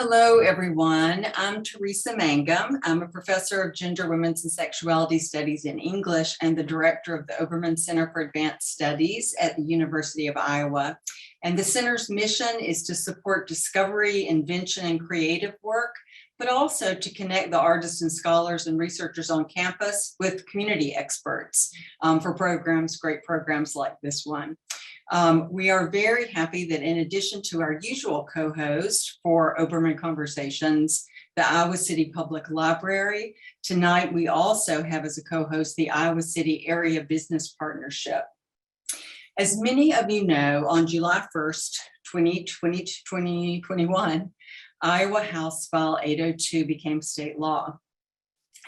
Hello, everyone. I'm Teresa Mangum. I'm a professor of gender, women's, and sexuality studies in English and the director of the Obermann Center for Advanced Studies at the University of Iowa. And the center's mission is to support discovery, invention, and creative work, but also to connect the artists and scholars and researchers on campus with community experts for great programs like this one. We are very happy that in addition to our usual co-host for Obermann Conversations, the Iowa City Public Library, tonight we also have as a co-host the Iowa City Area Business Partnership. As many of you know, on July 1st, 2021, Iowa House File 802 became state law.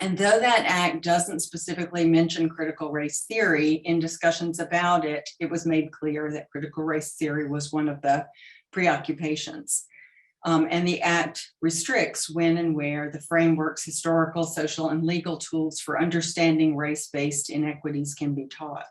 And though that act doesn't specifically mention critical race theory, in discussions about it, it was made clear that critical race theory was one of the preoccupations. And the act restricts when and where the framework's historical, social, and legal tools for understanding race-based inequities can be taught.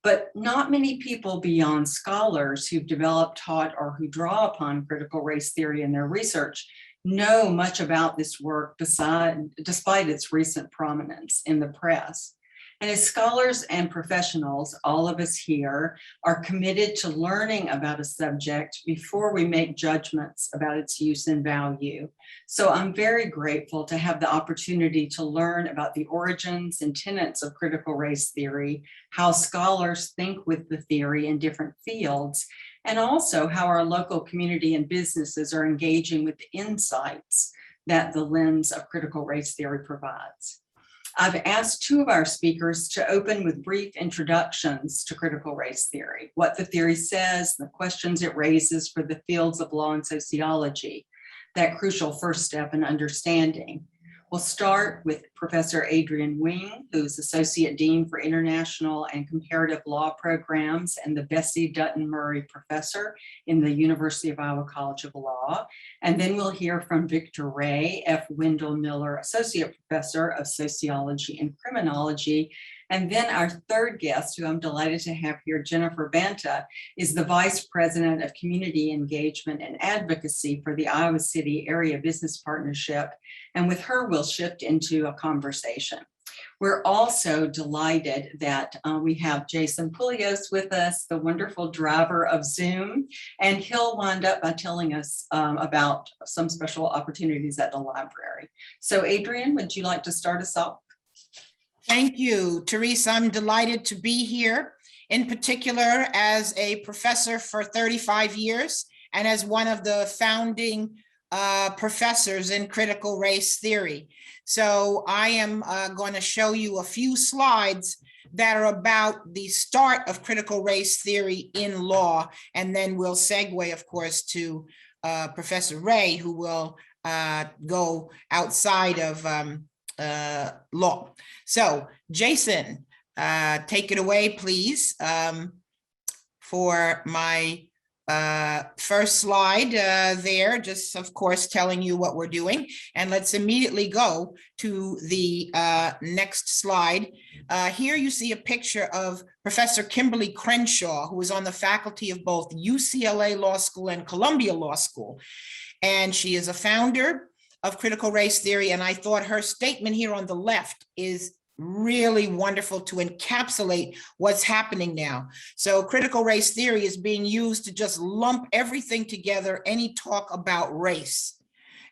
But not many people beyond scholars who've developed, taught, or who draw upon critical race theory in their research know much about this work despite its recent prominence in the press. And as scholars and professionals, all of us here are committed to learning about a subject before we make judgments about its use and value. So I'm very grateful to have the opportunity to learn about the origins and tenets of critical race theory, how scholars think with the theory in different fields, and also how our local community and businesses are engaging with the insights that the lens of critical race theory provides. I've asked two of our speakers to open with brief introductions to critical race theory, what the theory says, the questions it raises for the fields of law and sociology, that crucial first step in understanding. We'll start with Professor Adrienne Wing, who's Associate Dean for International and Comparative Law Programs and the Bessie Dutton Murray Professor in the University of Iowa College of Law. And then we'll hear from Victor Ray, F. Wendell Miller, Associate Professor of Sociology and Criminology. And then our third guest, who I'm delighted to have here, Jennifer Banta, is the Vice President of Community Engagement and Advocacy for the Iowa City Area Business Partnership. And with her, we'll shift into a conversation. We're also delighted that we have Jason Poulios with us, the wonderful driver of Zoom, and he'll wind up by telling us about some special opportunities at the library. So Adrienne, would you like to start us off? Thank you, Teresa. I'm delighted to be here, in particular as a professor for 35 years and as one of the founding professors in critical race theory. So I am going to show you a few slides that are about the start of critical race theory in law, and then we'll segue, of course, to Professor Ray, who will go outside of law. So Jason, take it away, please, for my first slide there, just of course telling you what we're doing. And let's immediately go to the next slide. Here you see a picture of Professor Kimberly Crenshaw, who is on the faculty of both UCLA Law School and Columbia Law School. And she is a founder of critical race theory. And I thought her statement here on the left is really wonderful to encapsulate what's happening now. So critical race theory is being used to just lump everything together, any talk about race.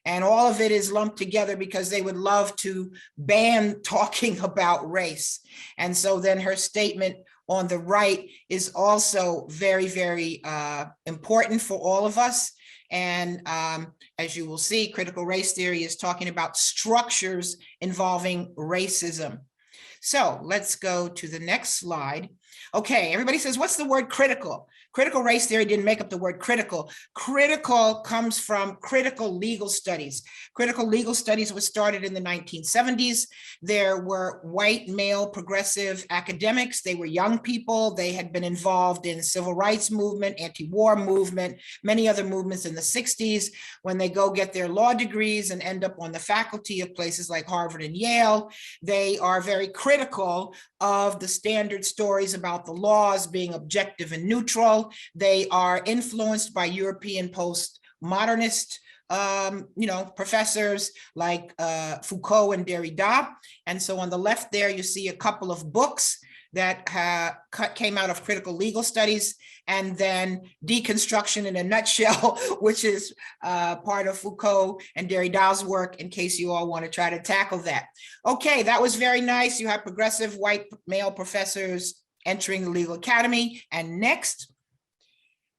And all of it is lumped together because they would love to ban talking about race. And so then her statement on the right is also very, very important for all of us. And as you will see, critical race theory is talking about structures involving racism. So let's go to the next slide. Okay, everybody says, what's the word critical? Critical race theory didn't make up the word critical. Critical comes from critical legal studies. Critical legal studies was started in the 1970s. There were white male progressive academics. They were young people. They had been involved in civil rights movement, anti-war movement, many other movements in the 60s. When they go get their law degrees and end up on the faculty of places like Harvard and Yale, they are very critical of the standard stories about the laws being objective and neutral. They are influenced by European postmodernist professors like Foucault and Derrida. And so on the left there, you see a couple of books that came out of critical legal studies, and then Deconstruction in a Nutshell, which is part of Foucault and Derrida's work, in case you all want to try to tackle that. Okay, that was very nice. You have progressive white male professors entering the legal academy. And next,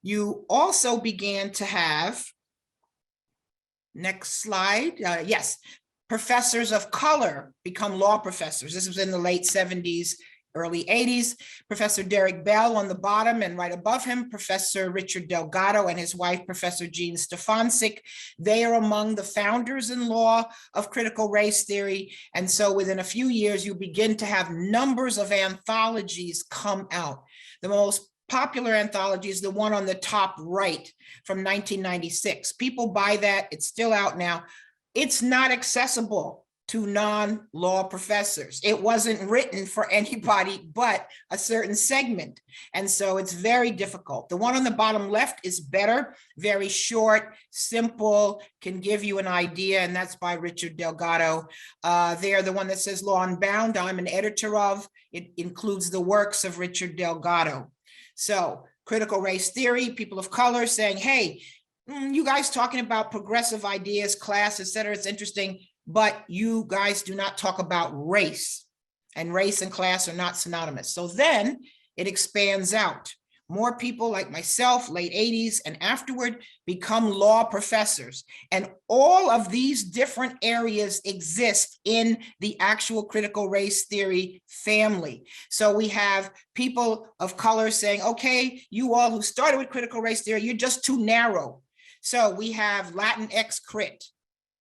you also began to have, next slide, yes, professors of color become law professors. This was in the late 70s, early 80s. Professor Derek Bell on the bottom, and right above him, Professor Richard Delgado and his wife, Professor Jean Stefancic. They are among the founders in law of critical race theory. And so within a few years, you begin to have numbers of anthologies come out. The most popular anthology is the one on the top right from 1996. People buy that, it's still out now. It's not accessible to non-law professors. It wasn't written for anybody but a certain segment. And so it's very difficult. The one on the bottom left is better, very short, simple, can give you an idea, and that's by Richard Delgado. They're the one that says Law Unbound, I'm an editor of. It includes the works of Richard Delgado. So critical race theory, people of color saying, hey, you guys talking about progressive ideas, class, et cetera, it's interesting, but you guys do not talk about race, and race and class are not synonymous. So then it expands out. More people like myself, late 80s and afterward, become law professors. And all of these different areas exist in the actual critical race theory family. So we have people of color saying, okay, you all who started with critical race theory, you're just too narrow. So we have Latinx crit,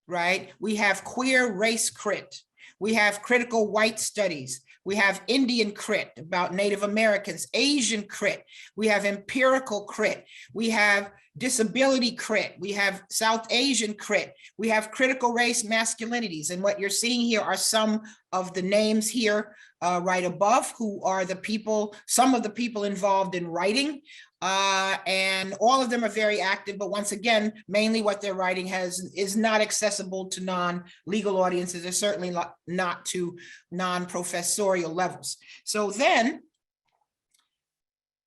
right? We have queer race crit. We have critical white studies. We have Indian crit about Native Americans, Asian crit. We have empirical crit. We have disability crit. We have South Asian crit. We have critical race masculinities. And what you're seeing here are some of the names here right above, who are the people, some of the people involved in writing. And all of them are very active, but once again, mainly what they're writing is not accessible to non-legal audiences, and certainly not to non-professorial levels. So then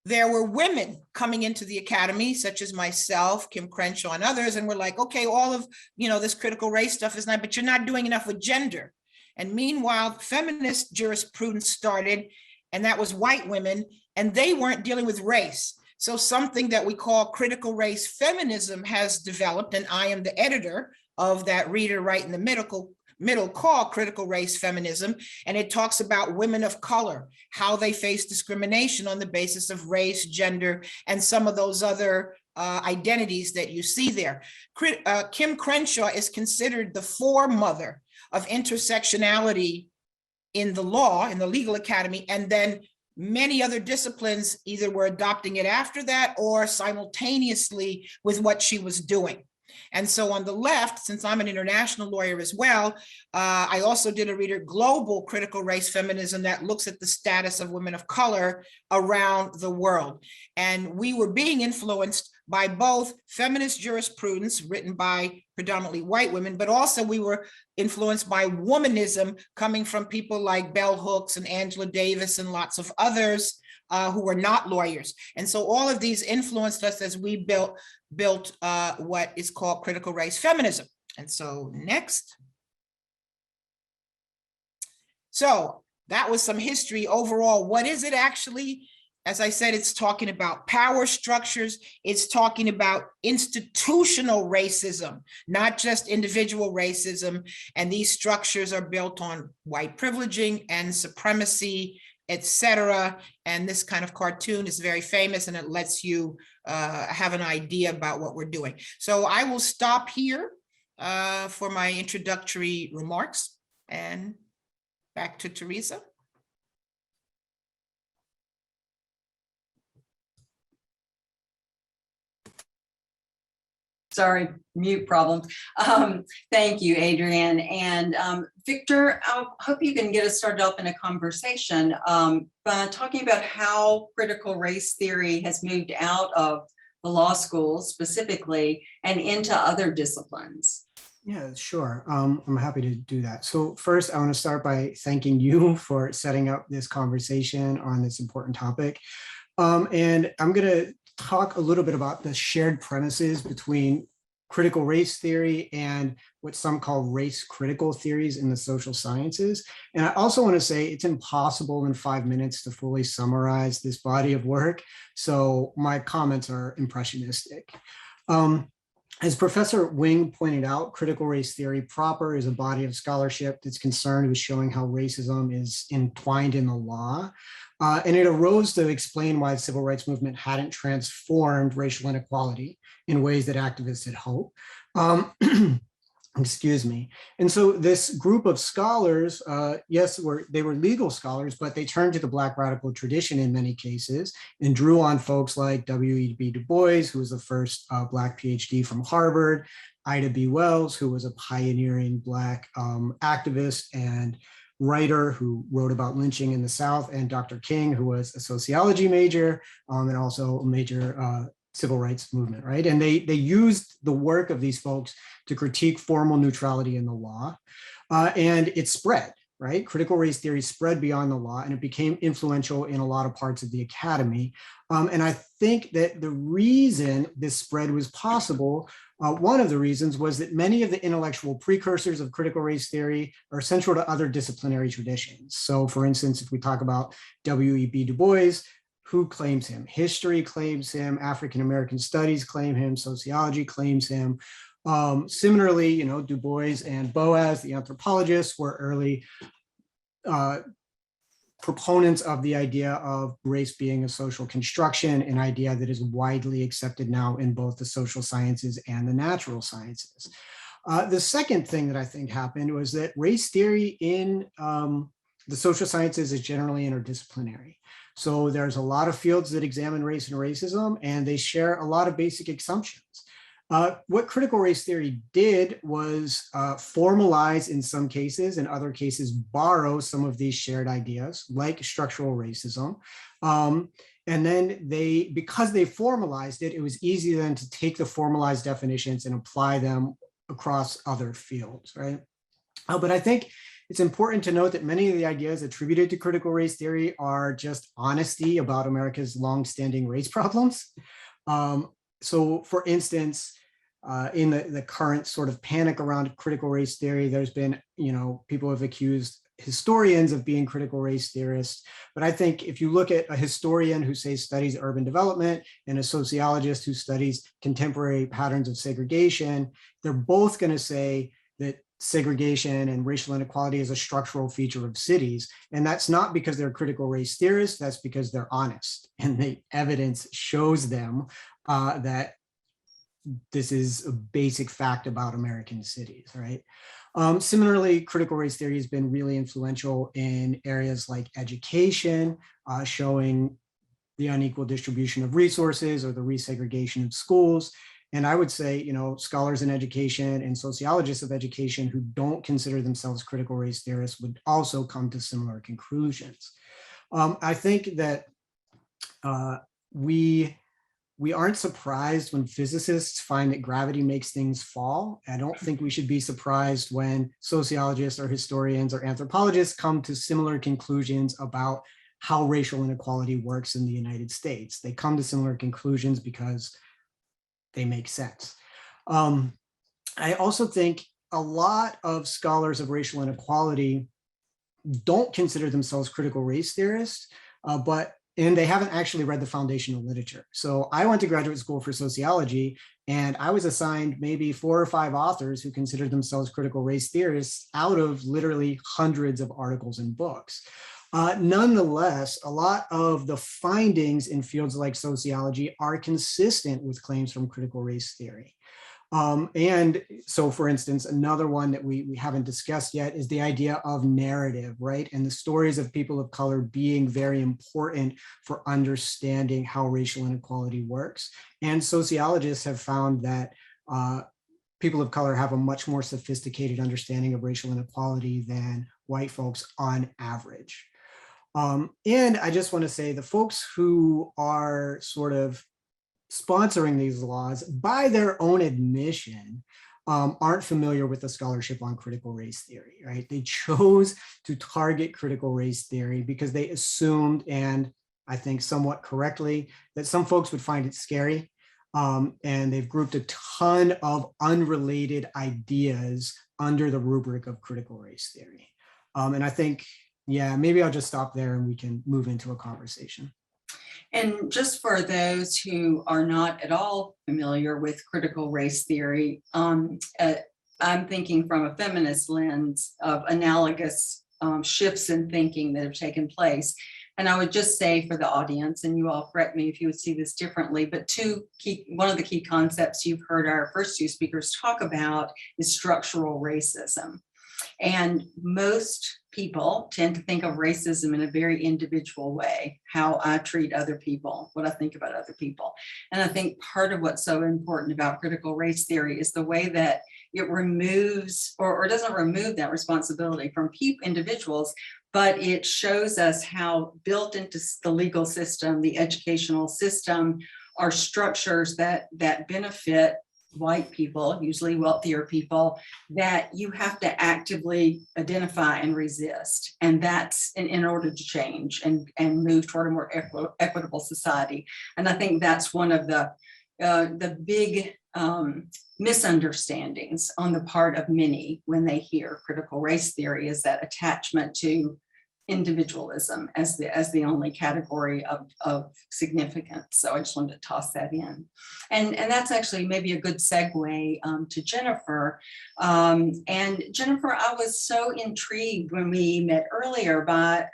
there were women coming into the academy, such as myself, Kim Crenshaw, and others, and we're like, okay, all of this critical race stuff is nice, but you're not doing enough with gender. And meanwhile, feminist jurisprudence started, and that was white women, and they weren't dealing with race. So something that we call critical race feminism has developed, and I am the editor of that reader right in the middle called Critical Race Feminism, and it talks about women of color, how they face discrimination on the basis of race, gender, and some of those other identities that you see there. Kim Crenshaw is considered the foremother of intersectionality in the law, in the legal academy, and then many other disciplines either were adopting it after that or simultaneously with what she was doing. And so on the left, since I'm an international lawyer as well, I also did a reader, Global Critical Race Feminism, that looks at the status of women of color around the world. And we were being influenced by both feminist jurisprudence written by predominantly white women, but also we were influenced by womanism coming from people like Bell Hooks and Angela Davis and lots of others who were not lawyers. And so all of these influenced us as we built what is called critical race feminism. And so next. So that was some history overall. What is it actually? As I said, it's talking about power structures. It's talking about institutional racism, not just individual racism. And these structures are built on white privileging and supremacy, etc. And this kind of cartoon is very famous, and it lets you have an idea about what we're doing. So I will stop here for my introductory remarks, and back to Teresa. Sorry, mute problems. Thank you, Adrienne. And Victor, I hope you can get us started up in a conversation by talking about how critical race theory has moved out of the law school specifically and into other disciplines? Yeah, sure. I'm happy to do that. So first, I want to start by thanking you for setting up this conversation on this important topic. And I'm going to talk a little bit about the shared premises between critical race theory and what some call race critical theories in the social sciences. And I also want to say it's impossible in 5 minutes to fully summarize this body of work. So my comments are impressionistic. As Professor Wing pointed out, critical race theory proper is a body of scholarship that's concerned with showing how racism is entwined in the law. And it arose to explain why the civil rights movement hadn't transformed racial inequality in ways that activists had hoped. Excuse me. And so this group of scholars, yes, they were legal scholars, but they turned to the Black radical tradition in many cases and drew on folks like W.E.B. Du Bois, who was the first Black PhD from Harvard, Ida B. Wells, who was a pioneering Black activist and writer who wrote about lynching in the South, and Dr. King, who was a sociology major and also a major civil rights movement, right? And they used the work of these folks to critique formal neutrality in the law. And it spread, right? Critical race theory spread beyond the law and it became influential in a lot of parts of the academy. And I think that the reason this spread was possible, one of the reasons was that many of the intellectual precursors of critical race theory are central to other disciplinary traditions. So for instance, if we talk about W.E.B. Du Bois, who claims him? History claims him, African-American studies claim him, sociology claims him. Similarly, Du Bois and Boas, the anthropologists, were early proponents of the idea of race being a social construction, an idea that is widely accepted now in both the social sciences and the natural sciences. The second thing that I think happened was that race theory in the social sciences is generally interdisciplinary. So there's a lot of fields that examine race and racism, and they share a lot of basic assumptions. What critical race theory did was formalize in some cases, in other cases, borrow some of these shared ideas, like structural racism. And then because they formalized it, it was easy then to take the formalized definitions and apply them across other fields, right? But I think it's important to note that many of the ideas attributed to critical race theory are just honesty about America's longstanding race problems. So for instance, in the current sort of panic around critical race theory, there's been, people have accused historians of being critical race theorists. But I think if you look at a historian who studies urban development and a sociologist who studies contemporary patterns of segregation, they're both going to say that segregation and racial inequality is a structural feature of cities. And that's not because they're critical race theorists, that's because they're honest. And the evidence shows them that this is a basic fact about American cities, right? Similarly, critical race theory has been really influential in areas like education, showing the unequal distribution of resources or the resegregation of schools. And I would say, scholars in education and sociologists of education who don't consider themselves critical race theorists would also come to similar conclusions. I think that we aren't surprised when physicists find that gravity makes things fall. I don't think we should be surprised when sociologists or historians or anthropologists come to similar conclusions about how racial inequality works in the United States. They come to similar conclusions because they make sense. I also think a lot of scholars of racial inequality don't consider themselves critical race theorists, and they haven't actually read the foundational literature. So I went to graduate school for sociology, and I was assigned maybe 4 or 5 authors who considered themselves critical race theorists out of literally hundreds of articles and books. Nonetheless, a lot of the findings in fields like sociology are consistent with claims from critical race theory. And so, for instance, another one that we haven't discussed yet is the idea of narrative, right? And the stories of people of color being very important for understanding how racial inequality works. And sociologists have found that people of color have a much more sophisticated understanding of racial inequality than white folks on average. And I just want to say the folks who are sort of sponsoring these laws, by their own admission, aren't familiar with the scholarship on critical race theory, right? They chose to target critical race theory because they assumed, and I think somewhat correctly, that some folks would find it scary. And they've grouped a ton of unrelated ideas under the rubric of critical race theory. And I think, yeah, maybe I'll just stop there and we can move into a conversation. And just for those who are not at all familiar with critical race theory, I'm thinking from a feminist lens of analogous shifts in thinking that have taken place. And I would just say for the audience, and you all correct me if you would see this differently, but one of the key concepts you've heard our first two speakers talk about is structural racism. And most people tend to think of racism in a very individual way, how I treat other people, what I think about other people. And I think part of what's so important about critical race theory is the way that it removes or doesn't remove that responsibility from individuals, but it shows us how built into the legal system, the educational system, are structures that benefit white people, usually wealthier people, that you have to actively identify and resist. And that's in order to change and move toward a more equitable society. And I think that's one of the big misunderstandings on the part of many when they hear critical race theory, is that attachment to individualism as the only category of significance. So I just wanted to toss that in. And that's actually maybe a good segue to Jennifer. And Jennifer, I was so intrigued when we met earlier by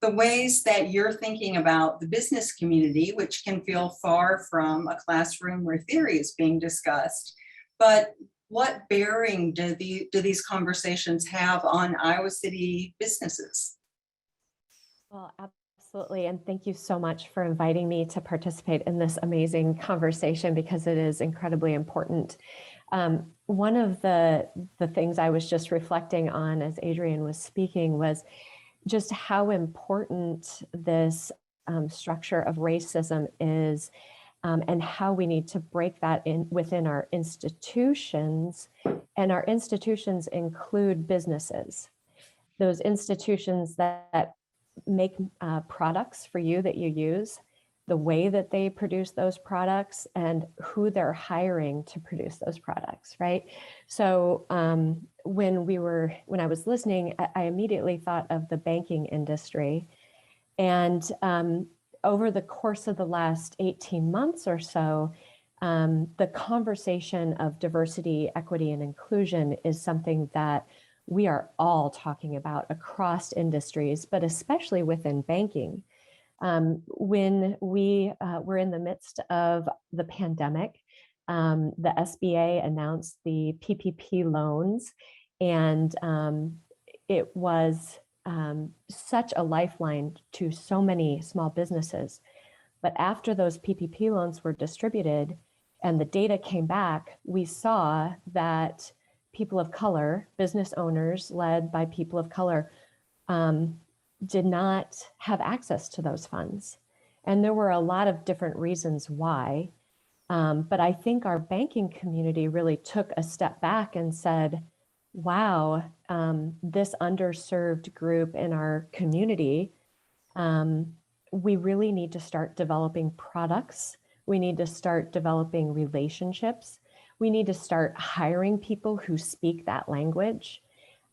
the ways that you're thinking about the business community, which can feel far from a classroom where theory is being discussed. But what bearing do these conversations have on Iowa City businesses? Well, absolutely. And thank you so much for inviting me to participate in this amazing conversation, because it is incredibly important. One of the things I was just reflecting on as Adrian was speaking was just how important this structure of racism is, and how we need to break that in within our institutions. And our institutions include businesses, those institutions that make products for you that you use, the way that they produce those products, and who they're hiring to produce those products, right? So when I was listening, I immediately thought of the banking industry. And over the course of the last 18 months or so, the conversation of diversity, equity, and inclusion is something that we are all talking about across industries, but especially within banking. When we were in the midst of the pandemic, the SBA announced the PPP loans, and it was such a lifeline to so many small businesses. But after those PPP loans were distributed and the data came back, we saw that people of color, business owners led by people of color, did not have access to those funds. And there were a lot of different reasons why. But I think our banking community really took a step back and said, wow, this underserved group in our community, we really need to start developing products. We need to start developing relationships. We need to start hiring people who speak that language.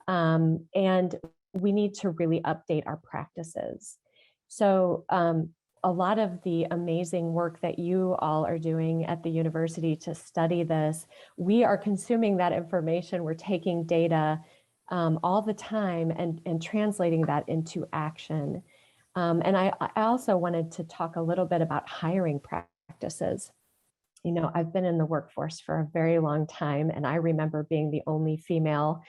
And we need to really update our practices. So a lot of the amazing work that you all are doing at the university to study this, we are consuming that information. We're taking data all the time and translating that into action. And I also wanted to talk a little bit about hiring practices. You know, I've been in the workforce for a very long time, and I remember being the only female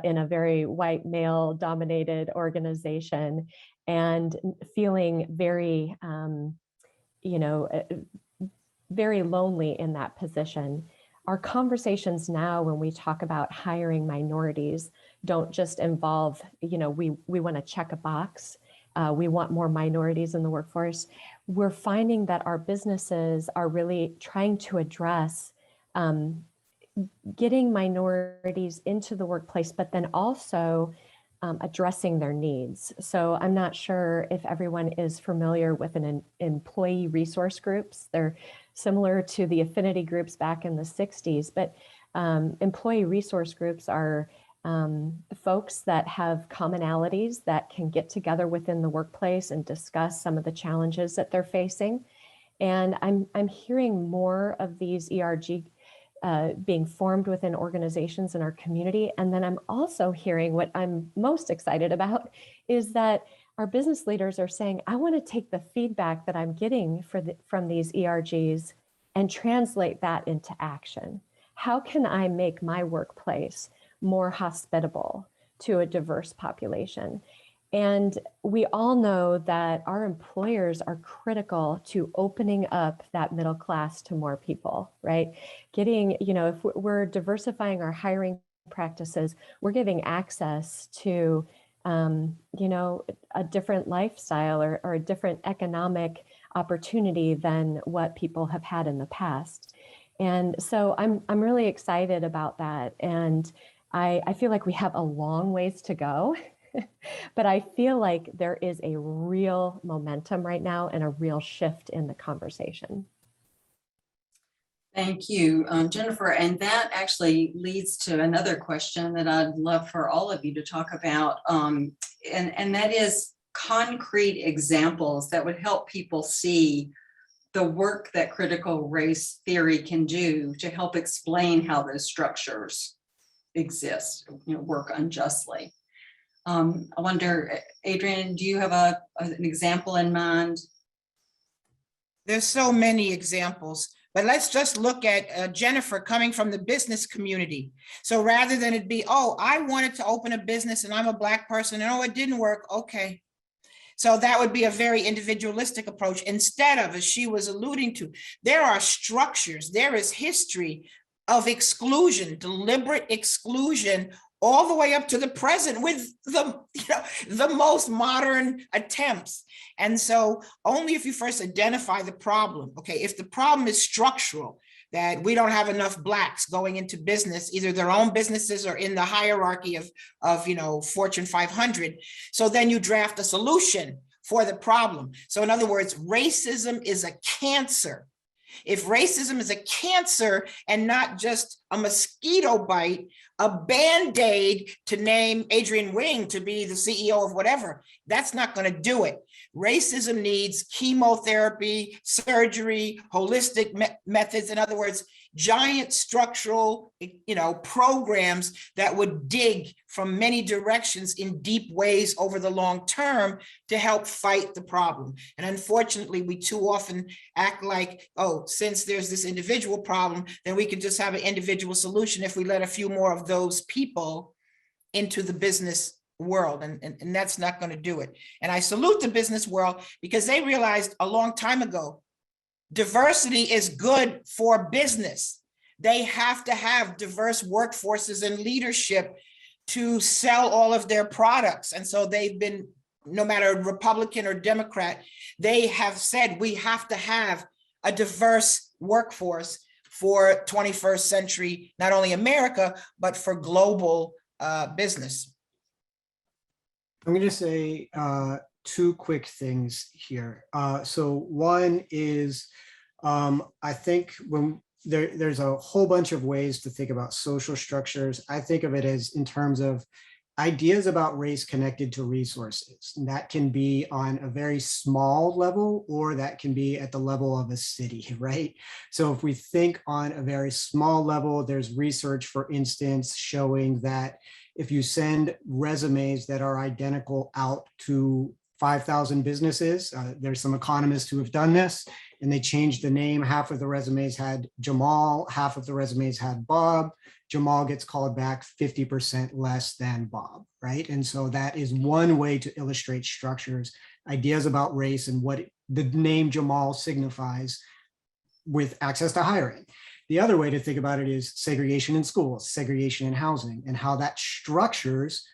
in a very white male dominated organization and feeling very, very lonely in that position. Our conversations now, when we talk about hiring minorities, don't just involve, we want to check a box we want more minorities in the workforce. We're finding that our businesses are really trying to address getting minorities into the workplace, but then also addressing their needs. So I'm not sure if everyone is familiar with an employee resource groups. They're similar to the affinity groups back in the 60s, but employee resource groups are folks that have commonalities that can get together within the workplace and discuss some of the challenges that they're facing. And I'm hearing more of these ERG being formed within organizations in our community. And then I'm also hearing, what I'm most excited about is that our business leaders are saying, I want to take the feedback that I'm getting from these ERGs and translate that into action. How can I make my workplace more hospitable to a diverse population? And we all know that our employers are critical to opening up that middle class to more people, right? Getting, if we're diversifying our hiring practices, we're giving access to, a different lifestyle or a different economic opportunity than what people have had in the past. And so I'm really excited about that. And I feel like we have a long ways to go. But I feel like there is a real momentum right now and a real shift in the conversation. Thank you, Jennifer. And that actually leads to another question that I'd love for all of you to talk about. And that is concrete examples that would help people see the work that critical race theory can do to help explain how those structures exist, work unjustly. I wonder, Adrienne, do you have an example in mind? There's so many examples, but let's just look at Jennifer coming from the business community. So rather than it be, oh, I wanted to open a business and I'm a Black person and oh, it didn't work. Okay. So that would be a very individualistic approach instead of, as she was alluding to, there are structures, there is history of exclusion, deliberate exclusion, all the way up to the present with the most modern attempts. And so only if you first identify the problem, okay, if the problem is structural, that we don't have enough Blacks going into business, either their own businesses or in the hierarchy of Fortune 500. So then you draft a solution for the problem. So in other words, racism is a cancer. If racism is a cancer and not just a mosquito bite, a Band-Aid to name Adrienne Wing to be the CEO of whatever, that's not going to do it. Racism needs chemotherapy, surgery, holistic methods. In other words, giant structural, programs that would dig from many directions in deep ways over the long term to help fight the problem. And unfortunately, we too often act like, oh, since there's this individual problem, then we can just have an individual solution if we let a few more of those people into the business world, and that's not going to do it. And I salute the business world because they realized a long time ago, diversity is good for business. They have to have diverse workforces and leadership to sell all of their products. And so they've been, no matter Republican or Democrat, they have said we have to have a diverse workforce for 21st century, not only America, but for global business. I'm going to say two quick things here. So one is, I think when there's a whole bunch of ways to think about social structures. I think of it as in terms of ideas about race connected to resources. And that can be on a very small level, or that can be at the level of a city, right? So if we think on a very small level, there's research, for instance, showing that if you send resumes that are identical out to 5,000 businesses, there's some economists who have done this, and they changed the name. Half of the resumes had Jamal, half of the resumes had Bob. Jamal gets called back 50% less than Bob, right? And so that is one way to illustrate structures, ideas about race and what the name Jamal signifies with access to hiring. The other way to think about it is segregation in schools, segregation in housing, and how that structures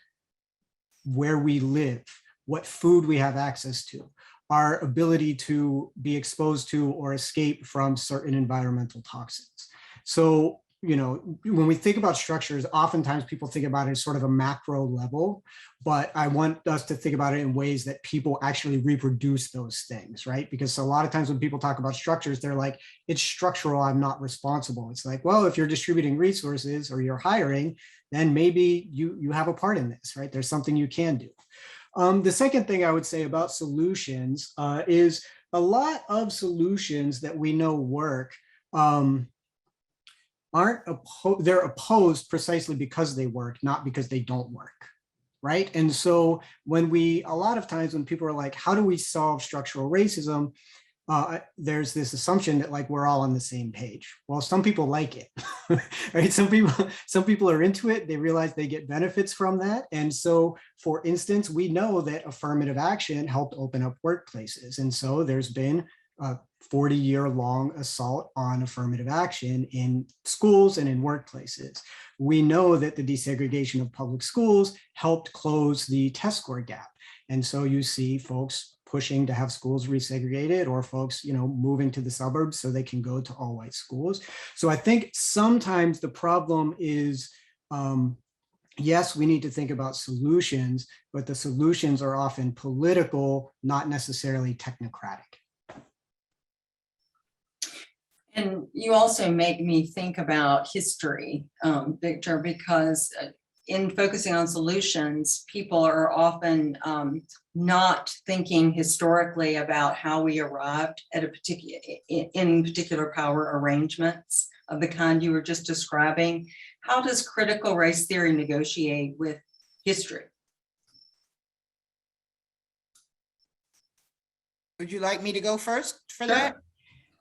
where we live, what food we have access to, our ability to be exposed to or escape from certain environmental toxins. So, you know, when we think about structures, oftentimes people think about it as sort of a macro level, but I want us to think about it in ways that people actually reproduce those things, right? Because a lot of times when people talk about structures, they're like, it's structural, I'm not responsible. It's like, well, if you're distributing resources or you're hiring, then maybe you have a part in this, right? There's something you can do. The second thing I would say about solutions is a lot of solutions that we know work they're opposed precisely because they work, not because they don't work, right? And so a lot of times when people are like, how do we solve structural racism? There's this assumption that like we're all on the same page. Well, some people like it, right? Some people are into it. They realize they get benefits from that. And so, for instance, we know that affirmative action helped open up workplaces. And so there's been a 40-year-long assault on affirmative action in schools and in workplaces. We know that the desegregation of public schools helped close the test score gap. And so you see folks pushing to have schools resegregated, or folks, you know, moving to the suburbs so they can go to all white schools. So I think sometimes the problem is, yes, we need to think about solutions, but the solutions are often political, not necessarily technocratic. And you also make me think about history, Victor, because in focusing on solutions, people are often not thinking historically about how we arrived at in particular power arrangements of the kind you were just describing. How does critical race theory negotiate with history? Would you like me to go first for that?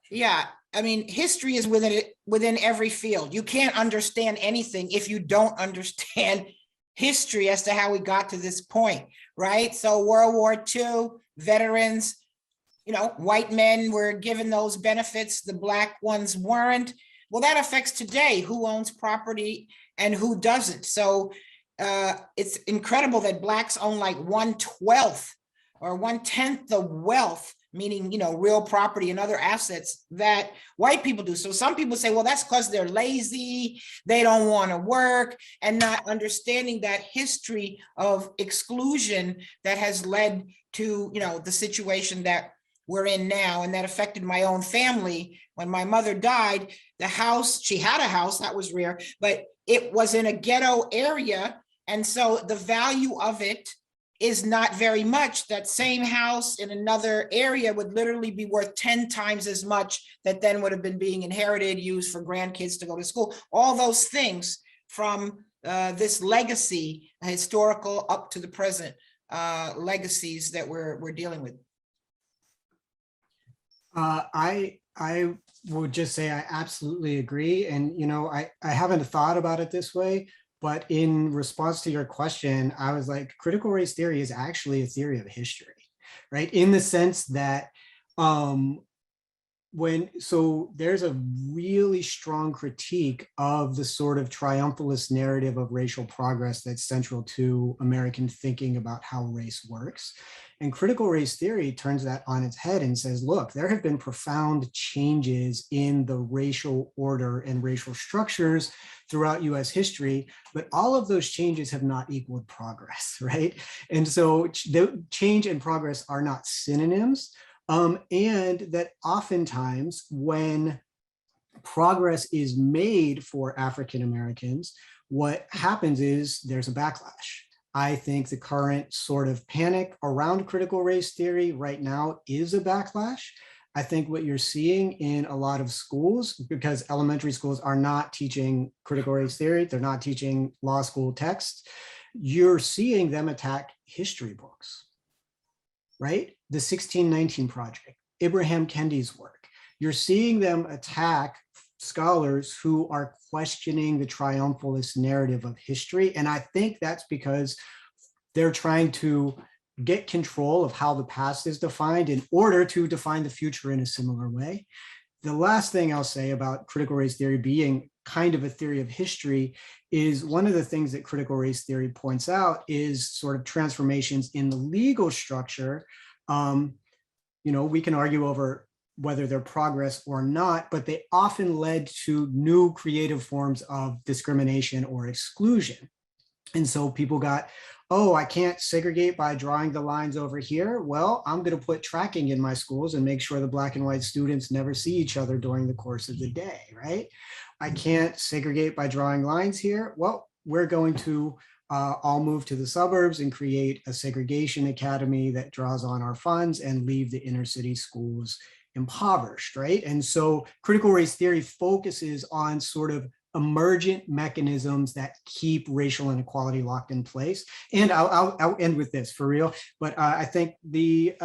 Yeah, I mean, history is within every field. You can't understand anything if you don't understand history as to how we got to this point, right? So World War II, veterans, you know, white men were given those benefits, the Black ones weren't. Well, that affects today, who owns property and who doesn't. So it's incredible that Blacks own like 1/12 or 1/10 the wealth, meaning, you know, real property and other assets that white people do. So some people say, well, that's because they're lazy, they don't want to work, and not understanding that history of exclusion that has led to, you know, the situation that we're in now, and that affected my own family. When my mother died, the house, she had a house, that was rare, but it was in a ghetto area. And so the value of it is not very much. That same house in another area would literally be worth 10 times as much, that then would have been being inherited, used for grandkids to go to school. All those things from this legacy, historical up to the present legacies that we're dealing with. I would just say I absolutely agree. And, you know, I haven't thought about it this way, but in response to your question, I was like, critical race theory is actually a theory of history, right? In the sense that there's a really strong critique of the sort of triumphalist narrative of racial progress that's central to American thinking about how race works. And critical race theory turns that on its head and says, look, there have been profound changes in the racial order and racial structures throughout US history, but all of those changes have not equaled progress, right? And so the change and progress are not synonyms. And that oftentimes when progress is made for African Americans, what happens is there's a backlash. I think the current sort of panic around critical race theory right now is a backlash. I think what you're seeing in a lot of schools, because elementary schools are not teaching critical race theory, they're not teaching law school texts, you're seeing them attack history books, right? The 1619 Project, Ibram Kendi's work. You're seeing them attack scholars who are questioning the triumphalist narrative of history. And I think that's because they're trying to get control of how the past is defined in order to define the future in a similar way. The last thing I'll say about critical race theory being kind of a theory of history is one of the things that critical race theory points out is sort of transformations in the legal structure. We can argue over whether they're progress or not, but they often led to new creative forms of discrimination or exclusion. And so people got, oh, I can't segregate by drawing the lines over here. Well, I'm going to put tracking in my schools and make sure the Black and white students never see each other during the course of the day, right? I can't segregate by drawing lines here. Well, we're going to all move to the suburbs and create a segregation academy that draws on our funds and leave the inner city schools impoverished, right? And so critical race theory focuses on sort of emergent mechanisms that keep racial inequality locked in place. And I'll end with this for real, but I think the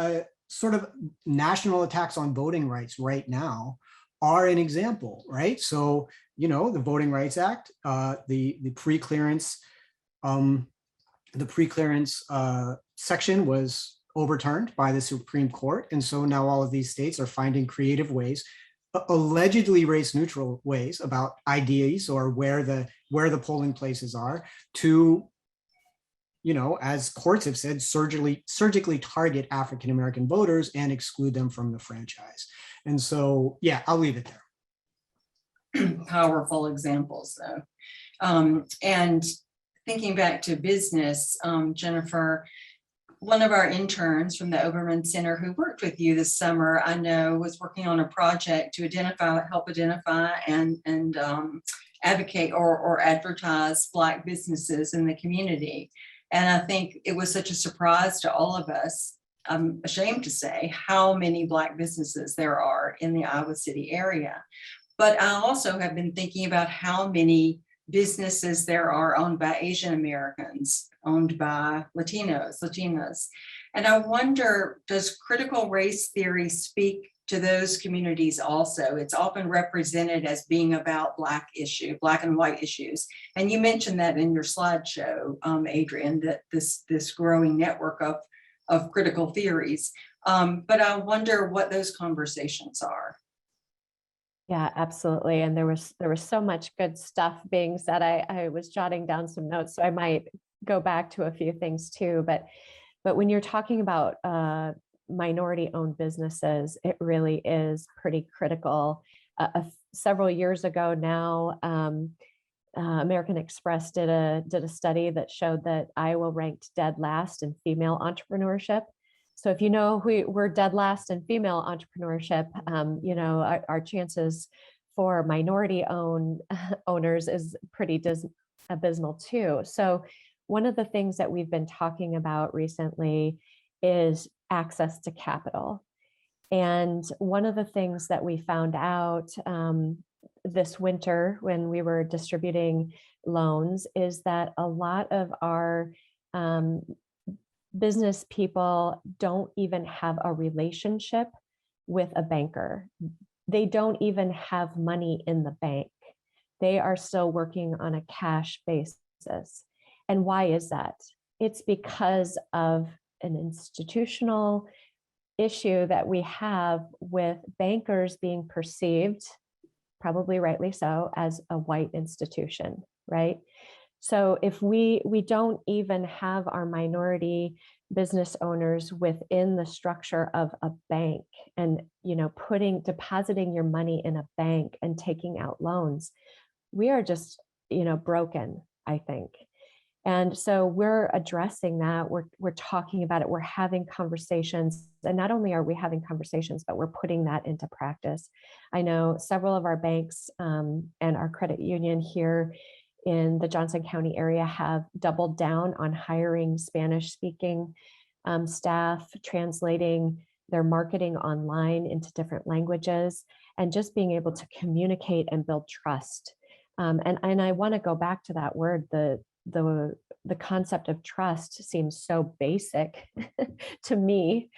sort of national attacks on voting rights right now are an example, right? So, the Voting Rights Act, the pre-clearance section was overturned by the Supreme Court. And so now all of these states are finding creative ways, allegedly race neutral ways about IDs or where the polling places are to, as courts have said, surgically target African-American voters and exclude them from the franchise. And so, yeah, I'll leave it there. Powerful examples though. And thinking back to business, Jennifer, one of our interns from the Obermann Center who worked with you this summer, I know, was working on a project to help identify and advocate or advertise Black businesses in the community. And I think it was such a surprise to all of us, I'm ashamed to say, how many Black businesses there are in the Iowa City area. But I also have been thinking about how many businesses there are owned by Asian Americans, owned by Latinas. And I wonder, does critical race theory speak to those communities also? It's often represented as being about Black and white issues. And you mentioned that in your slideshow, Adrienne, that this growing network of critical theories. But I wonder what those conversations are. Yeah, absolutely. And there was so much good stuff being said. I was jotting down some notes, so I might go back to a few things too. But when you're talking about minority-owned businesses, it really is pretty critical. Several years ago now, American Express did a study that showed that Iowa ranked dead last in female entrepreneurship. So if we're dead last in female entrepreneurship, our chances for minority owners is pretty abysmal too. So one of the things that we've been talking about recently is access to capital. And one of the things that we found out this winter when we were distributing loans is that a lot of our business people don't even have a relationship with a banker. They don't even have money in the bank. They are still working on a cash basis. And why is that? It's because of an institutional issue that we have with bankers being perceived, probably rightly so, as a white institution, right? So if we don't even have our minority business owners within the structure of a bank and, depositing your money in a bank and taking out loans, we are just, broken, I think. And so we're addressing that. We're talking about it. We're having conversations. And not only are we having conversations, but we're putting that into practice. I know several of our banks and our credit union here in the Johnson County area have doubled down on hiring Spanish-speaking staff, translating their marketing online into different languages, and just being able to communicate and build trust. And I want to go back to that word. The concept of trust seems so basic to me.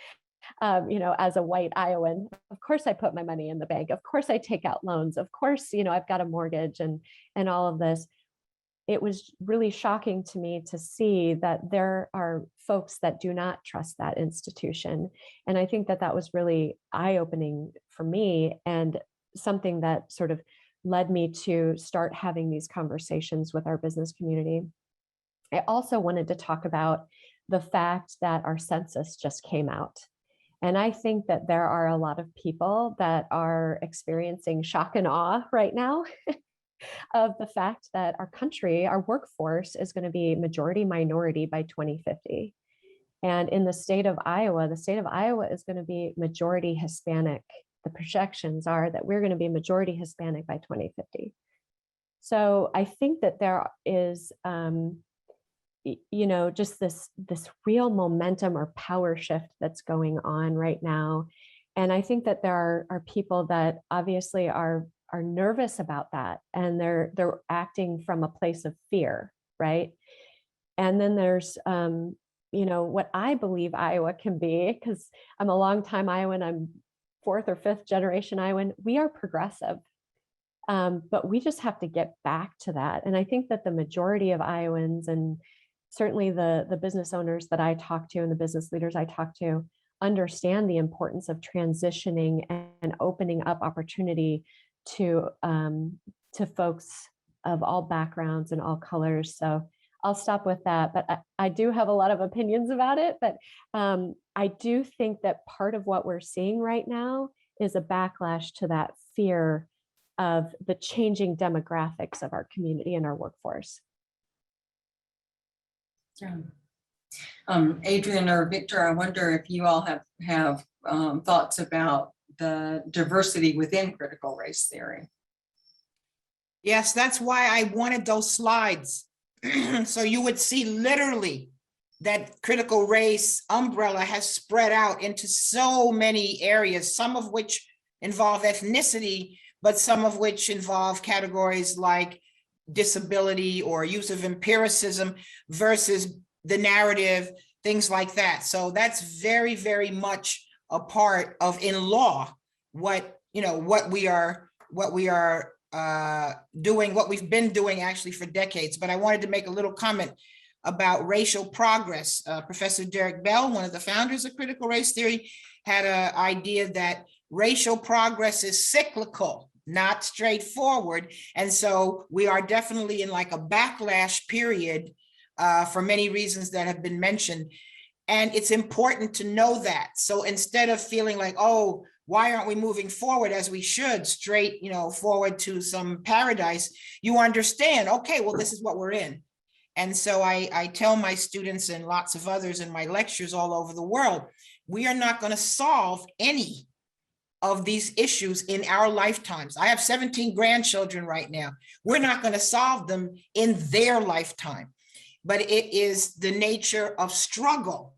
As a white Iowan, of course I put my money in the bank. Of course I take out loans. Of course, I've got a mortgage and all of this. It was really shocking to me to see that there are folks that do not trust that institution. And I think that was really eye-opening for me. And something that sort of led me to start having these conversations with our business community. I also wanted to talk about the fact that our census just came out. And I think that there are a lot of people that are experiencing shock and awe right now of the fact that our country, our workforce is going to be majority minority by 2050. And in the state of Iowa is going to be majority Hispanic. The projections are that we're going to be majority Hispanic by 2050. So I think that there is, just this real momentum or power shift that's going on right now. And I think that there are people that obviously are nervous about that, and they're acting from a place of fear, right? And then there's what I believe Iowa can be, because I'm a longtime Iowan, I'm 4th or 5th generation Iowan. We are progressive, but we just have to get back to that. And I think that the majority of Iowans, and certainly the business owners that I talk to and the business leaders I talk to, understand the importance of transitioning and opening up opportunity to folks of all backgrounds and all colors. So I'll stop with that, but I do have a lot of opinions about it. But I do think that part of what we're seeing right now is a backlash to that fear of the changing demographics of our community and our workforce. Yeah. Adrian or Victor, I wonder if you all have thoughts about the diversity within critical race theory. Yes, that's why I wanted those slides. So you would see literally that critical race umbrella has spread out into so many areas, some of which involve ethnicity, but some of which involve categories like disability or use of empiricism versus the narrative, things like that. So that's very, very much a part of, in law, what we are doing, what we've been doing actually for decades. But I wanted to make a little comment about racial progress. Professor Derek Bell, one of the founders of critical race theory, had an idea that racial progress is cyclical, not straightforward. And so we are definitely in like a backlash period for many reasons that have been mentioned. And it's important to know that. So instead of feeling like, oh, why aren't we moving forward as we should, straight, forward to some paradise, you understand, okay, well, this is what we're in. And so I tell my students and lots of others in my lectures all over the world, we are not going to solve any of these issues in our lifetimes. I have 17 grandchildren right now. We're not going to solve them in their lifetime, but it is the nature of struggle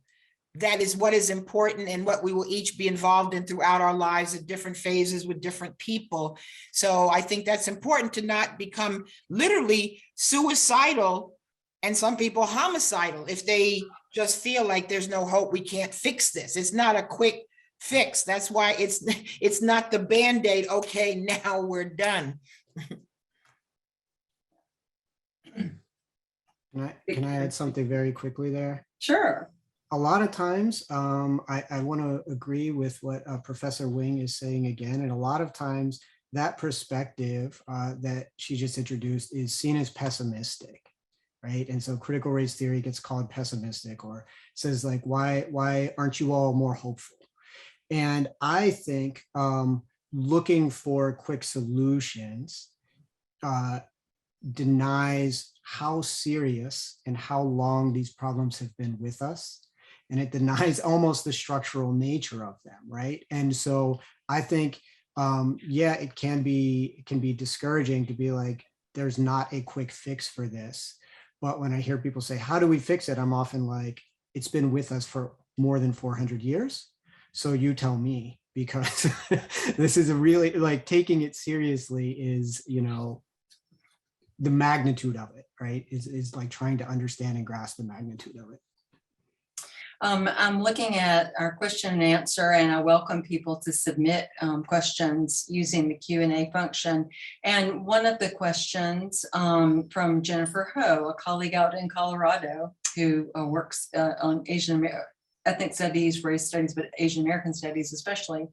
that is what is important and what we will each be involved in throughout our lives at different phases with different people. So I think that's important to not become literally suicidal and some people homicidal if they just feel like there's no hope, we can't fix this. It's not a quick fix. That's why it's not the Band-Aid, okay, now we're done. Can I add something very quickly there? Sure. A lot of times, I want to agree with what Professor Wing is saying again, and a lot of times that perspective that she just introduced is seen as pessimistic, right? And so critical race theory gets called pessimistic, or says like, why aren't you all more hopeful? And I think looking for quick solutions denies how serious and how long these problems have been with us. And it denies almost the structural nature of them, right? And so I think, it can be discouraging to be like, there's not a quick fix for this. But when I hear people say, how do we fix it? I'm often like, it's been with us for more than 400 years. So you tell me, because this is a really, like, taking it seriously is, the magnitude of it, right? Is like trying to understand and grasp the magnitude of it. I'm looking at our question and answer, and I welcome people to submit questions using the Q&A function. And one of the questions from Jennifer Ho, a colleague out in Colorado who works on Asian ethnic studies, race studies, but Asian American studies especially,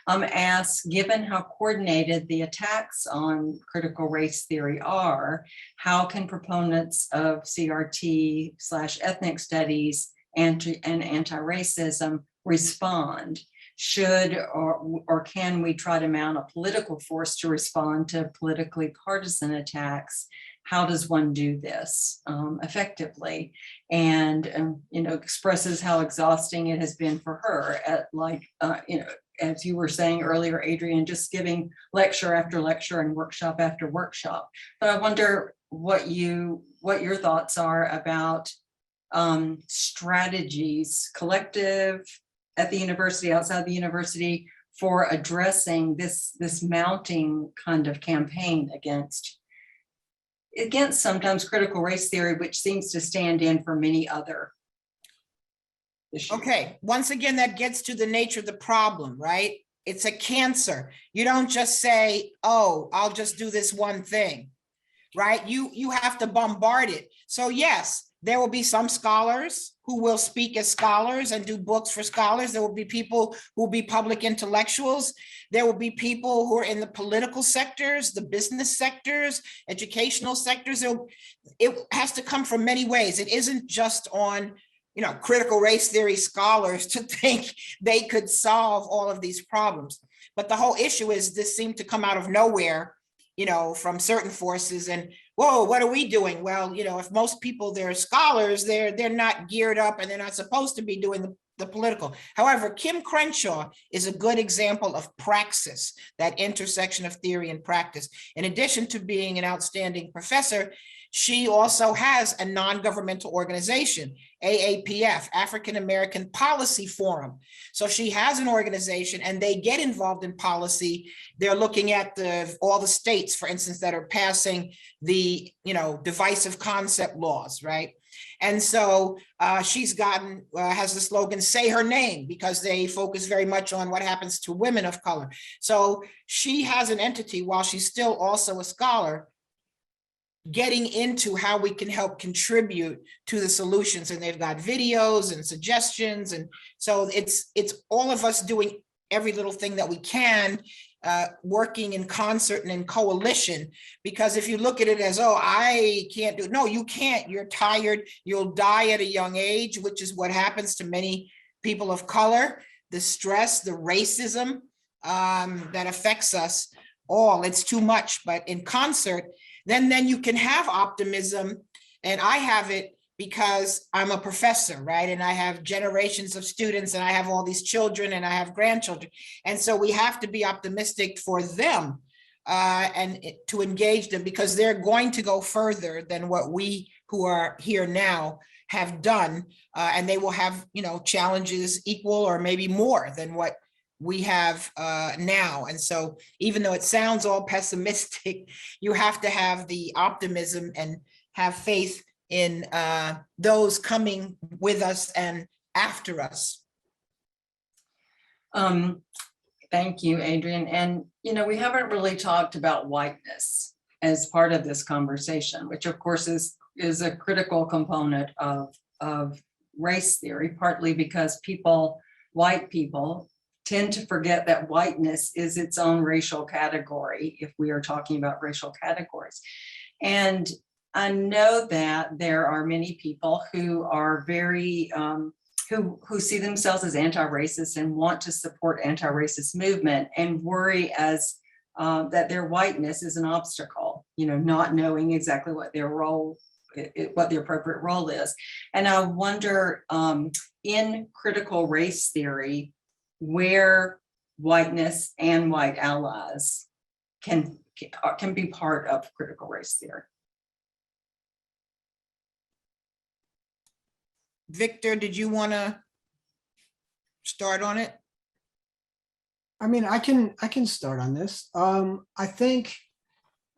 asks, given how coordinated the attacks on critical race theory are, how can proponents of CRT/ethnic studies and anti-racism respond? Should or can we try to mount a political force to respond to politically partisan attacks? How does one do this effectively? And expresses how exhausting it has been for her at as you were saying earlier, Adrian, just giving lecture after lecture and workshop after workshop. But I wonder what your thoughts are about strategies, collective, at the university, outside the university, for addressing this mounting kind of campaign against sometimes critical race theory, which seems to stand in for many other issues. Okay, once again, that gets to the nature of the problem, right? It's a cancer. You don't just say, oh, I'll just do this one thing, right? You have to bombard it. So yes, there will be some scholars who will speak as scholars and do books for scholars. There will be people who will be public intellectuals. There will be people who are in the political sectors, the business sectors, educational sectors. It has to come from many ways. It isn't just on, critical race theory scholars to think they could solve all of these problems. But the whole issue is this seemed to come out of nowhere, from certain forces, and whoa, what are we doing? Well, if most people, they're scholars, they're not geared up and they're not supposed to be doing the political. However, Kim Crenshaw is a good example of praxis, that intersection of theory and practice. In addition to being an outstanding professor, she also has a non-governmental organization, AAPF, African American Policy Forum. So she has an organization and they get involved in policy. They're looking at all the states, for instance, that are passing the divisive concept laws, right? And so she's has the slogan, say her name, because they focus very much on what happens to women of color. So she has an entity, while she's still also a scholar, getting into how we can help contribute to the solutions. And they've got videos and suggestions. And so it's all of us doing every little thing that we can, working in concert and in coalition. Because if you look at it as, oh, I can't do it. No, you can't. You're tired. You'll die at a young age, which is what happens to many people of color. The stress, the racism that affects us all. It's too much. But in concert, then you can have optimism. And I have it because I'm a professor, right? And I have generations of students and I have all these children and I have grandchildren. And so we have to be optimistic for them and to engage them, because they're going to go further than what we who are here now have done. And they will have, challenges equal or maybe more than what we have now. And so even though it sounds all pessimistic, you have to have the optimism and have faith in those coming with us and after us. Thank you, Adrian. And, we haven't really talked about whiteness as part of this conversation, which of course is a critical component of race theory, partly because white people tend to forget that whiteness is its own racial category if we are talking about racial categories. And I know that there are many people who are very, who see themselves as anti-racist and want to support anti-racist movement and worry that their whiteness is an obstacle, not knowing exactly what their what the appropriate role is. And I wonder, in critical race theory, where whiteness and white allies can be part of critical race theory. Victor, did you want to start on it? I mean, I can start on this. I think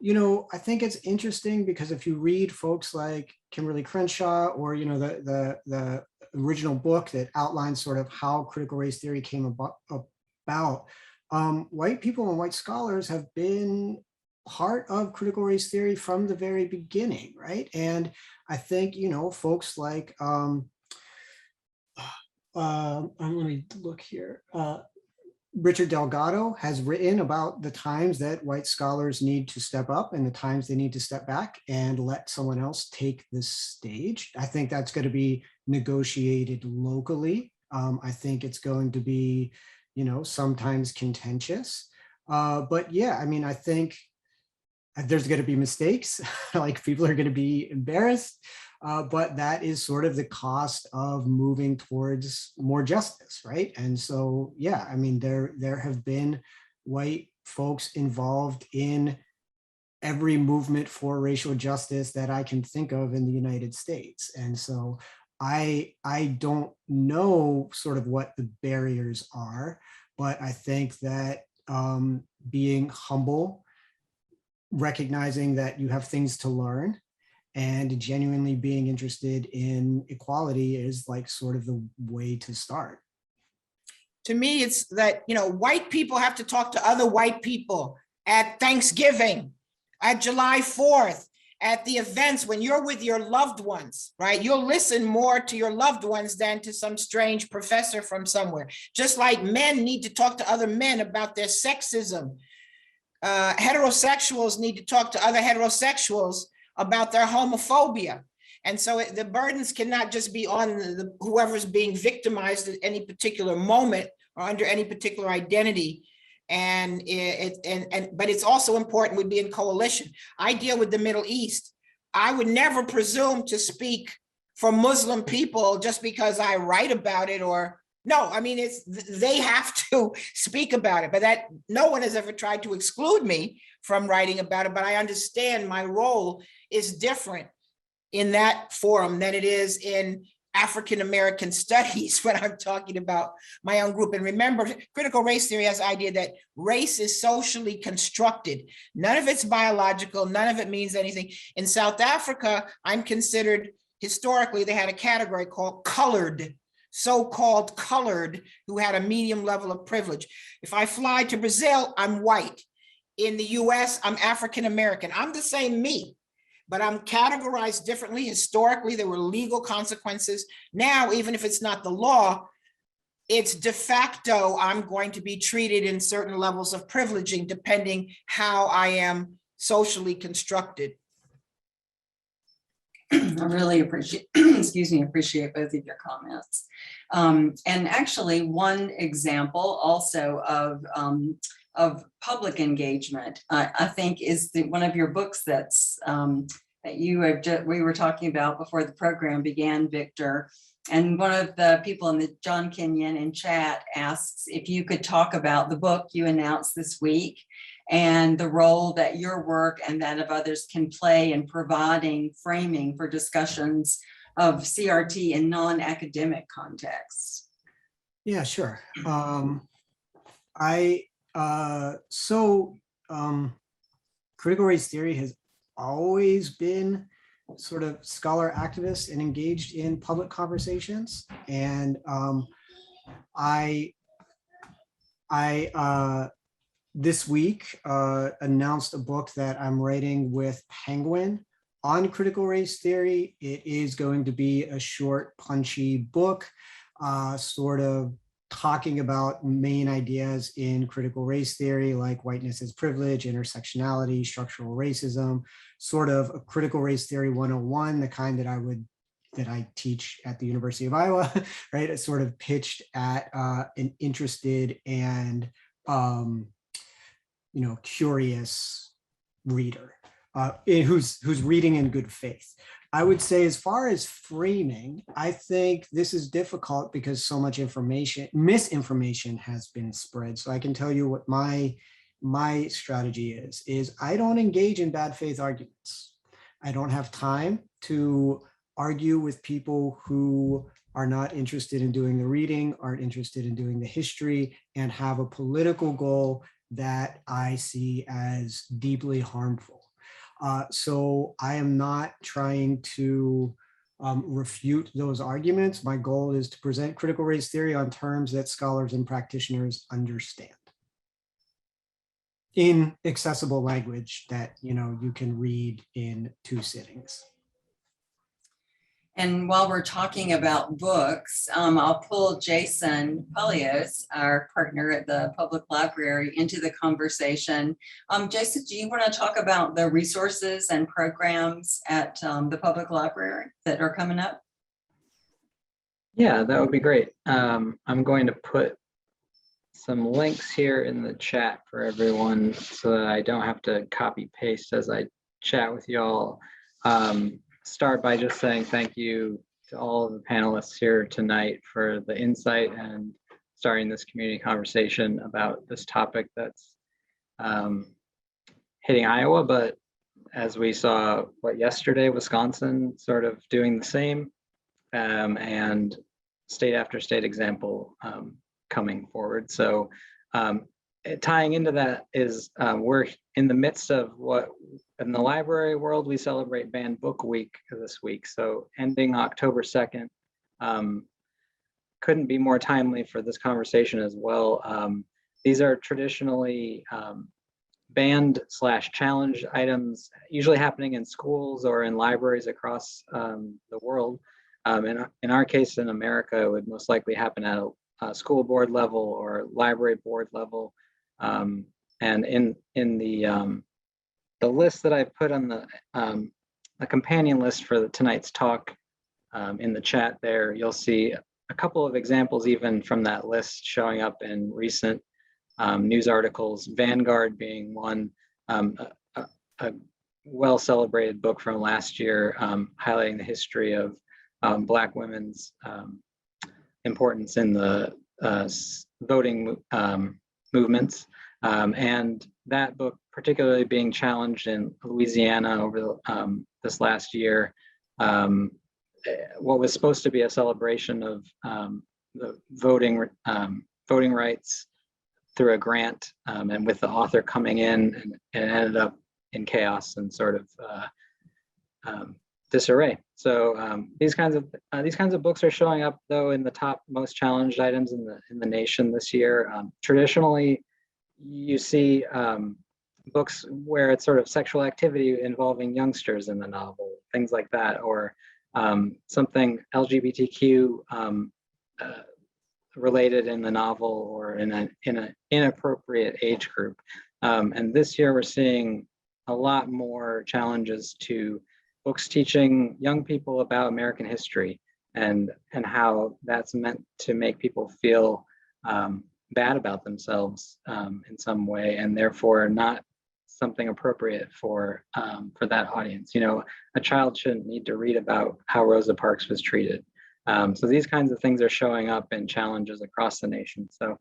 it's interesting because if you read folks like Kimberly Crenshaw or, the original book that outlines sort of how critical race theory came about, white people and white scholars have been part of critical race theory from the very beginning, right? And I think, folks like I'm going to look here. Richard Delgado has written about the times that white scholars need to step up and the times they need to step back and let someone else take the stage. I think that's going to be negotiated locally. I think it's going to be, sometimes contentious. But yeah, I mean, I think there's going to be mistakes, like people are going to be embarrassed. But that is sort of the cost of moving towards more justice, right? And so, yeah, I mean, there have been white folks involved in every movement for racial justice that I can think of in the United States. And so I don't know sort of what the barriers are, but I think that being humble, recognizing that you have things to learn, and genuinely being interested in equality is like sort of the way to start. To me, it's that, white people have to talk to other white people at Thanksgiving, at July 4th, at the events when you're with your loved ones, right? You'll listen more to your loved ones than to some strange professor from somewhere. Just like men need to talk to other men about their sexism. Heterosexuals need to talk to other heterosexuals about their homophobia. And so the burdens cannot just be on whoever's being victimized at any particular moment or under any particular identity. But it's also important we be in coalition. I deal with the Middle East. I would never presume to speak for Muslim people just because I write about it no, I mean, they have to speak about it, but that no one has ever tried to exclude me from writing about it, but I understand my role is different in that forum than it is in African-American studies when I'm talking about my own group. And remember, critical race theory has the idea that race is socially constructed. None of it's biological, none of it means anything. In South Africa, I'm considered, historically, they had a category called colored, so-called colored, who had a medium level of privilege. If I fly to Brazil, I'm white. In the US, I'm African-American. I'm the same me, but I'm categorized differently. Historically, there were legal consequences. Now, even if it's not the law, it's de facto, I'm going to be treated in certain levels of privileging depending how I am socially constructed. I really appreciate, appreciate both of your comments. And actually, one example also of public engagement, I think, is one of your books that's that we were talking about before the program began, Victor. And one of the people in the John Kenyon in chat asks if you could talk about the book you announced this week and the role that your work and that of others can play in providing framing for discussions of CRT in non-academic contexts. Yeah, sure. Critical race theory has always been sort of scholar activist and engaged in public conversations. And this week announced a book that I'm writing with Penguin on critical race theory. It is going to be a short, punchy book, sort of talking about main ideas in critical race theory, like whiteness as privilege, intersectionality, structural racism, sort of a critical race theory 101, the kind that I teach at the University of Iowa, right? It's sort of pitched at an interested and curious reader who's reading in good faith. I would say, as far as framing, I think this is difficult because so much misinformation has been spread. So I can tell you what my strategy is I don't engage in bad faith arguments. I don't have time to argue with people who are not interested in doing the reading, aren't interested in doing the history, and have a political goal that I see as deeply harmful. So I am not trying to refute those arguments. My goal is to present critical race theory on terms that scholars and practitioners understand in accessible language that you can read in 2 sittings. And while we're talking about books, I'll pull Jason Polios, our partner at the public library, into the conversation. Jason, do you want to talk about the resources and programs at the public library that are coming up? Yeah, that would be great. I'm going to put some links here in the chat for everyone so that I don't have to copy paste as I chat with y'all. Start by just saying thank you to all of the panelists here tonight for the insight and starting this community conversation about this topic that's hitting Iowa, but as we saw yesterday, Wisconsin sort of doing the same, and state after state example coming forward. So tying into that is we're in the midst of what in the library world, we celebrate Banned Book Week this week. So ending October 2nd couldn't be more timely for this conversation as well. These are traditionally banned/challenged items, usually happening in schools or in libraries across the world. In our case in America, it would most likely happen at a school board level or library board level. And in the list that I put on the companion list for tonight's talk in the chat there, you'll see a couple of examples even from that list showing up in recent news articles, Vanguard being one, a well-celebrated book from last year highlighting the history of Black women's importance in the voting movements. And that book particularly being challenged in Louisiana over this last year. What was supposed to be a celebration of the voting rights through a grant, and with the author coming in, and it ended up in chaos and sort of disarray. So these kinds of books are showing up though in the top most challenged items in the nation this year. Traditionally, you see books where it's sort of sexual activity involving youngsters in the novel, things like that, or something LGBTQ related in the novel, or in an inappropriate age group. And this year we're seeing a lot more challenges to books teaching young people about American history and how that's meant to make people feel bad about themselves in some way, and therefore not something appropriate for that audience. You know, a child shouldn't need to read about how Rosa Parks was treated. So these kinds of things are showing up in challenges across the nation. So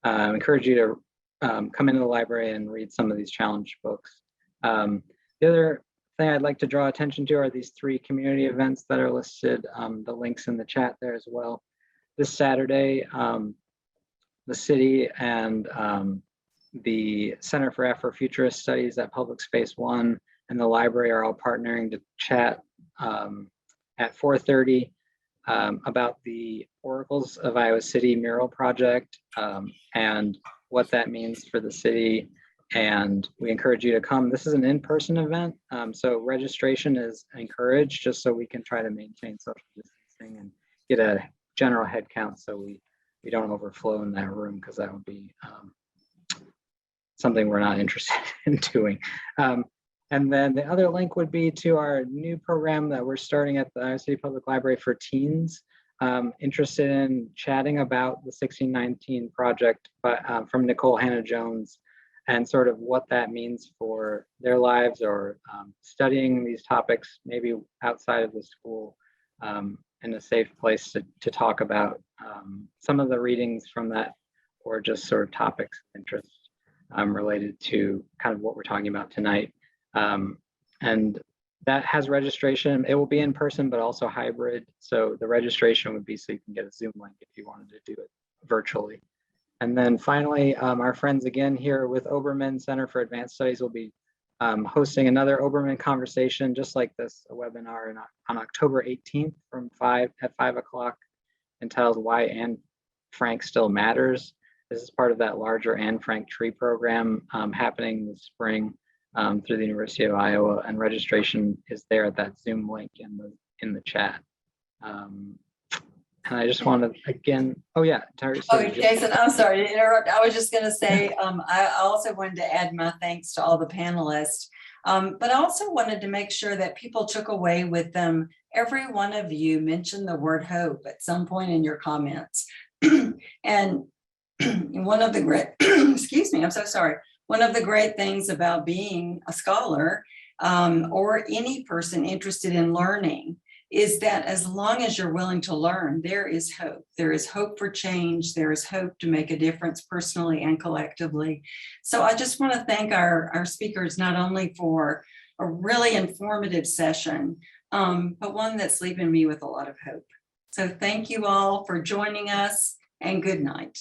I encourage you to come into the library and read some of these challenged books. The other thing I'd like to draw attention to are these 3 community events that are listed, the links in the chat there as well. This Saturday, the city and the Center for Afrofuturist Studies at Public Space 1 and the library are all partnering to chat at 4:30 about the Oracles of Iowa City mural project and what that means for the city. And we encourage you to come. This is an in-person event, so registration is encouraged, just so we can try to maintain social distancing and get a general head count so we don't overflow in that room, because that would be something we're not interested in doing. And then the other link would be to our new program that we're starting at the Iowa City Public Library for teens interested in chatting about the 1619 project from Nicole Hannah-Jones, and sort of what that means for their lives, or studying these topics maybe outside of the school in a safe place to talk about some of the readings from that, or just sort of topics of interest related to kind of what we're talking about tonight. And that has registration. It will be in person, but also hybrid. So the registration would be so you can get a Zoom link if you wanted to do it virtually. And then finally, our friends again here with Obermann Center for Advanced Studies will be hosting another Obermann conversation, just like this, a webinar on October 18th at 5 o'clock, entitled Why Anne Frank Still Matters. This is part of that larger Anne Frank Tree program happening this spring through the University of Iowa, and registration is there at that Zoom link in the chat. And I just want to again, oh yeah, Teresa. Oh, Jason, I'm sorry to interrupt. I was just going to say, I also wanted to add my thanks to all the panelists. But I also wanted to make sure that people took away with them. Every one of you mentioned the word hope at some point in your comments. And one of the great, excuse me, I'm so sorry. One of the great things about being a scholar or any person interested in learning is that as long as you're willing to learn, there is hope. There is hope for change. There is hope to make a difference personally and collectively. So I just want to thank our speakers, not only for a really informative session, but one that's leaving me with a lot of hope. So thank you all for joining us, and good night.